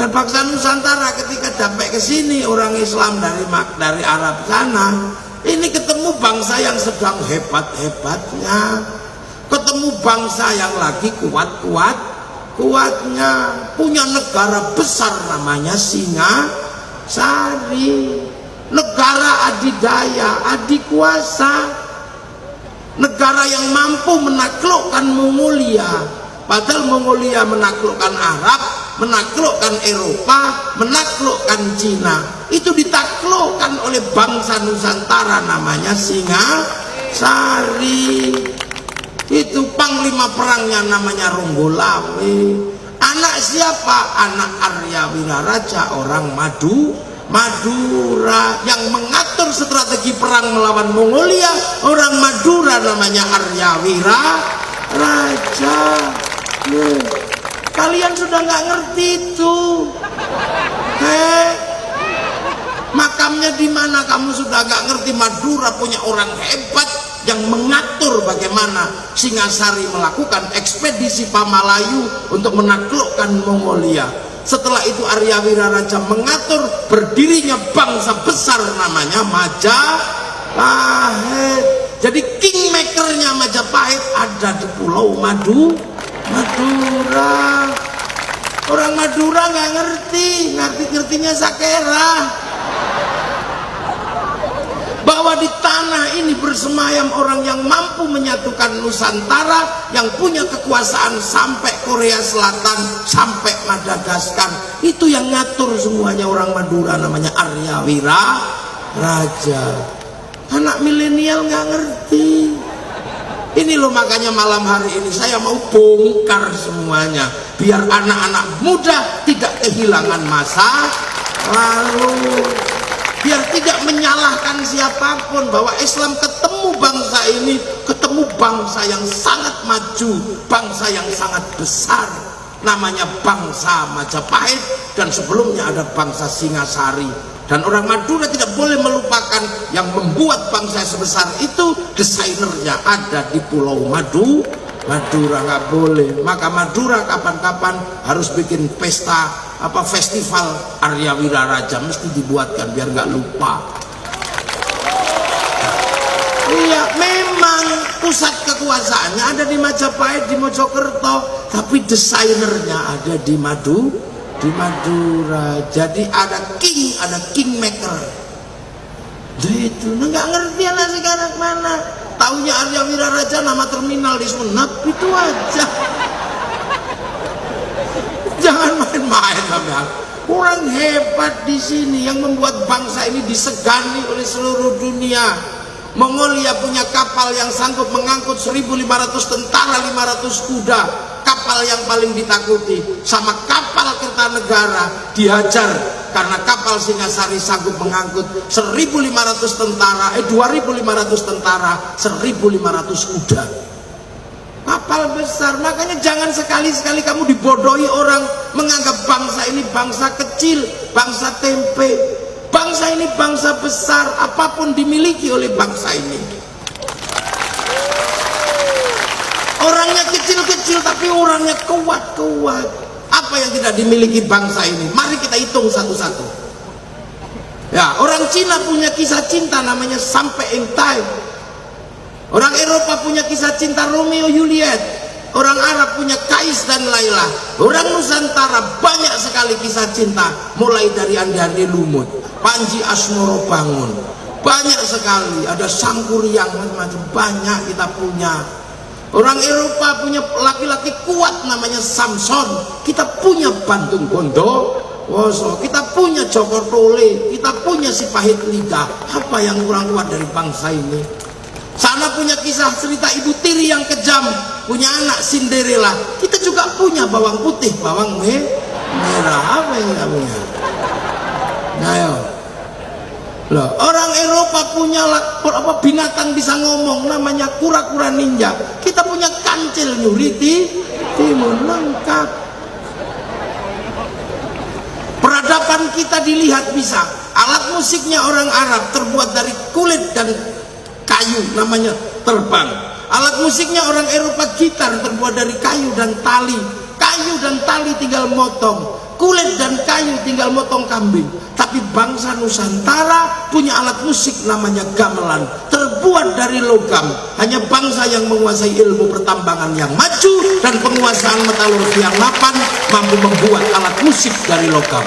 Dan bangsa Nusantara ketika sampai ke sini, orang Islam dari Arab sana, ini ketemu bangsa yang sedang hebat-hebatnya, ketemu bangsa yang lagi kuatnya, punya negara besar namanya Singasari, negara adidaya, adikuasa, negara yang mampu menaklukkan Mongolia. Padahal Mongolia menaklukkan Arab, menaklukkan Eropa, menaklukkan Cina. Itu ditaklukkan oleh bangsa Nusantara namanya Singasari. Itu panglima perangnya namanya Ronggolawe. Anak siapa? Anak Arya Wiraraja, orang Madura, yang mengatur strategi perang melawan Mongolia. Orang Madura namanya Arya Wiraraja. Kalian sudah nggak ngerti itu. Makamnya di mana? Kamu sudah nggak ngerti. Madura punya orang hebat yang mengatur bagaimana Singasari melakukan ekspedisi Pamalayu untuk menaklukkan Mongolia. Setelah itu Arya Wiraraja mengatur berdirinya bangsa besar namanya Majapahit. Jadi kingmakernya Majapahit ada di Pulau Madura. Orang Madura nggak ngertinya Sakera. Bahwa di tanah ini bersemayam orang yang mampu menyatukan Nusantara, yang punya kekuasaan sampai Korea Selatan, sampai Madagaskar. Itu yang ngatur semuanya orang Madura, namanya Arya Wiraraja. Anak milenial nggak ngerti. Ini loh, makanya malam hari ini saya mau bongkar semuanya, biar anak-anak muda tidak kehilangan masa lalu, biar tidak menyalahkan siapapun, bahwa Islam ketemu bangsa ini, ketemu bangsa yang sangat maju, bangsa yang sangat besar, namanya bangsa Majapahit, dan sebelumnya ada bangsa Singasari. Dan orang Madura tidak boleh melupakan yang membuat bangsa sebesar itu, desainernya ada di Pulau Madura, nggak boleh. Maka Madura kapan-kapan harus bikin pesta, festival Arya Wiraraja, mesti dibuatkan biar nggak lupa. Iya, memang pusat kekuasaannya ada di Majapahit, di Mojokerto, tapi desainernya ada di Madura. Jadi ada king, ada kingmaker. Itu nggak ngerti lah sekarang mana. Taunya Arya Wiraraja nama terminal di Sumenep, itu aja. Jangan main-main lah. Orang hebat di sini yang membuat bangsa ini disegani oleh seluruh dunia. Mongolia punya kapal yang sanggup mengangkut 1.500 tentara, 500 kuda. Kapal yang paling ditakuti. Sama kapal Kertanegara dihajar karena kapal Singasari sanggup mengangkut 1.500 tentara, 2.500 tentara, 1.500 kuda. Kapal besar. Makanya jangan sekali-sekali kamu dibodohi orang, menganggap bangsa ini bangsa kecil, bangsa tempe. Bangsa ini bangsa besar, apapun dimiliki oleh bangsa ini. Orangnya kecil-kecil tapi orangnya kuat-kuat. Apa yang tidak dimiliki bangsa ini? Mari kita hitung satu-satu. Ya, orang Cina punya kisah cinta namanya Sampai in Time. Orang Eropa punya kisah cinta Romeo Juliet. Orang Arab punya Kais dan Laila. Orang Nusantara banyak sekali kisah cinta, mulai dari Andi-Andi Lumut, Panji Asmoro Bangun, banyak sekali. Ada Sangkuriang, macam-macam, banyak kita punya. Orang Eropa punya laki-laki kuat namanya Samson. Kita punya Bantung Bondowoso, kita punya Joko Tole, kita punya si Pahit Lidah. Apa yang kurang kuat dari bangsa ini? Sana punya kisah cerita Ibu Tiri yang kejam, punya anak Cinderella. Kita juga punya bawang putih, bawang merah. Apa yang kita punya? Nah, yo. Loh, orang Eropa punya binatang bisa ngomong namanya kura-kura ninja. Kita punya kancil nyuriti timun, lengkap. Peradaban kita dilihat bisa. Alat musiknya orang Arab terbuat dari kulit dan kayu, namanya terbang. Alat musiknya orang Eropa gitar terbuat dari kayu dan tali. kayu dan tali tinggal motong, kulit dan kayu tinggal motong kambing. Tapi bangsa Nusantara punya alat musik namanya gamelan, terbuat dari logam. Hanya bangsa yang menguasai ilmu pertambangan yang maju dan penguasaan metalurgi yang mapan mampu membuat alat musik dari logam.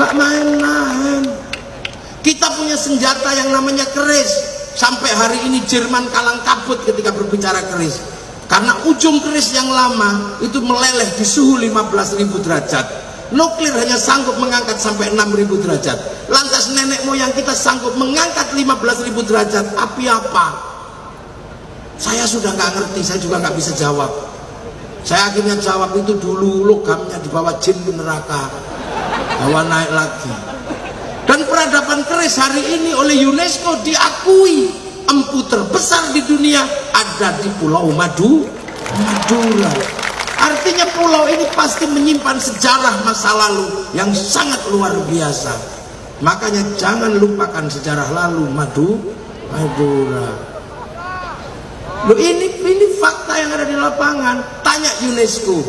Nggak main-main. Kita punya senjata yang namanya keris. Sampai hari ini Jerman kalang kabut ketika berbicara keris, karena ujung keris yang lama itu meleleh di suhu 15.000 derajat. Nuklir hanya sanggup mengangkat sampai 6.000 derajat. Lantas nenek moyang kita sanggup mengangkat 15.000 derajat. Api apa? Saya sudah nggak ngerti, saya juga nggak bisa jawab. Saya akhirnya jawab, itu dulu logamnya dibawa jin ke neraka, bawa naik lagi. Dan peradaban keris hari ini oleh UNESCO diakui empu terbesar di dunia ada di Pulau Madura. Artinya pulau ini pasti menyimpan sejarah masa lalu yang sangat luar biasa. Makanya jangan lupakan sejarah lalu Madura. Loh, ini fakta yang ada di lapangan. Tanya UNESCO.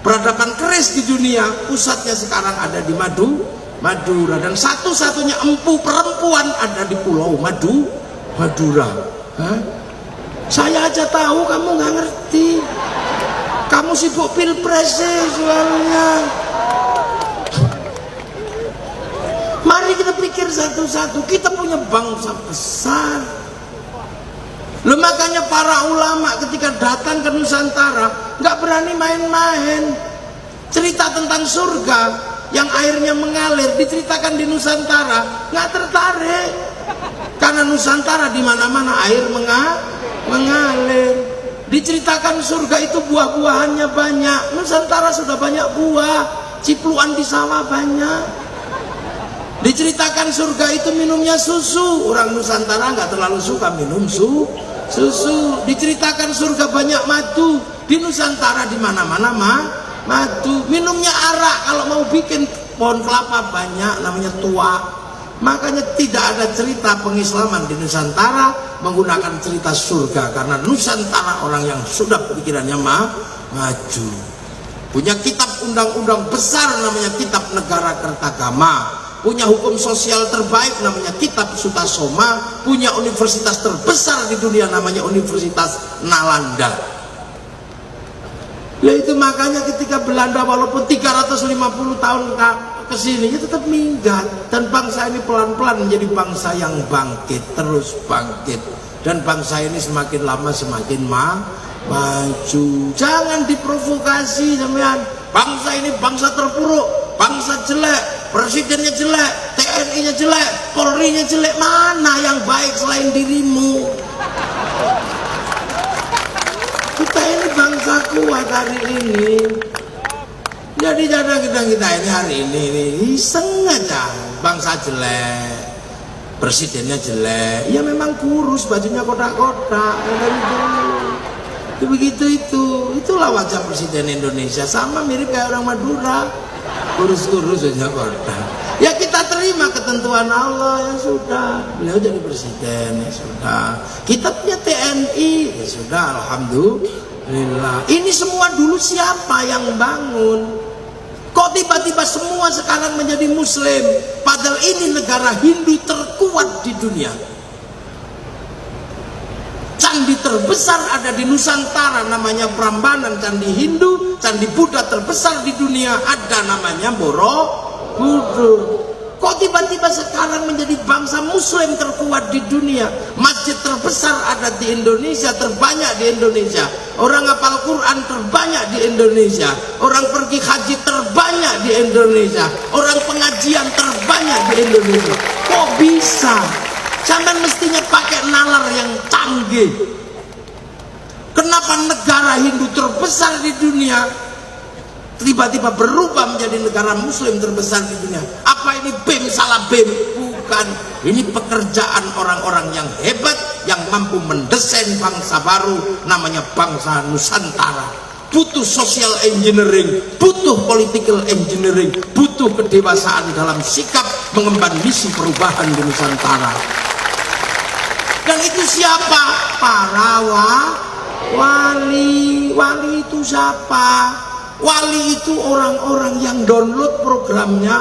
Peradaban keris di dunia pusatnya sekarang ada di Madura, dan satu-satunya empu perempuan ada di Pulau Madura. Hah? Saya aja tahu, kamu nggak ngerti. Kamu sibuk pilpres soalnya. Mari kita pikir satu-satu. Kita punya bangsa besar. Loh, makanya para ulama ketika datang ke Nusantara nggak berani main-main. Cerita tentang surga yang airnya mengalir diceritakan di Nusantara, nggak tertarik. Karena Nusantara di mana-mana air mengalir. Diceritakan surga itu buah-buahannya banyak. Nusantara sudah banyak buah, cipluan di sawah banyak. Diceritakan surga itu minumnya susu. Orang Nusantara nggak terlalu suka minum susu. Diceritakan surga banyak madu. Di Nusantara di mana-mana madu. Minumnya arak. Kalau mau bikin pohon kelapa banyak, namanya tua. Makanya tidak ada cerita pengislaman di Nusantara menggunakan cerita surga, karena Nusantara orang yang sudah pikirannya maju. Punya kitab undang-undang besar namanya Kitab Negara Kertagama. Punya hukum sosial terbaik namanya Kitab Sutasoma. Punya universitas terbesar di dunia namanya Universitas Nalanda. Yaitu makanya ketika Belanda walaupun 350 tahun kesininya tetap minggat, dan bangsa ini pelan-pelan menjadi bangsa yang bangkit, terus bangkit, dan bangsa ini semakin lama semakin maju. Jangan diprovokasi sampean. Bangsa ini bangsa terpuruk, bangsa jelek, presidennya jelek, TNI-nya jelek, Polri-nya jelek. Mana yang baik selain dirimu? Kita ini bangsa kuat hari ini. Jadi jangan kita ini hari ini iseng aja. Bangsa jelek, presidennya jelek, ya memang kurus, bajunya kotak-kotak dari dulu. Itulah wajah presiden Indonesia. Sama mirip kayak orang Madura, kurus-kurus aja kotak. Ya kita terima ketentuan Allah, ya sudah. Beliau jadi presiden, ya sudah. Kita punya TNI, ya sudah, alhamdulillah. Ini semua dulu siapa yang bangun? Kok tiba-tiba semua sekarang menjadi Muslim? Padahal ini negara Hindu terkuat di dunia. Candi terbesar ada di Nusantara namanya Prambanan, candi Hindu. Candi Buddha terbesar di dunia ada namanya Borobudur. Kok tiba-tiba sekarang menjadi bangsa Muslim terkuat di dunia? Masjid terbesar ada di Indonesia, terbanyak di Indonesia. Orang hafal Quran terbanyak di Indonesia. Orang pergi haji terbanyak di Indonesia. Orang pengajian terbanyak di Indonesia. Kok bisa? Sampai mestinya pakai nalar yang canggih. Kenapa negara Hindu terbesar di dunia tiba-tiba berubah menjadi negara Muslim terbesar di dunia? Apa ini BIM salah BIM? Bukan. Ini pekerjaan orang-orang yang hebat yang mampu mendesain bangsa baru namanya bangsa Nusantara. Butuh social engineering, butuh political engineering, butuh kedewasaan dalam sikap mengemban misi perubahan di Nusantara. Dan itu siapa? Para wali itu siapa? Wali itu orang-orang yang download programnya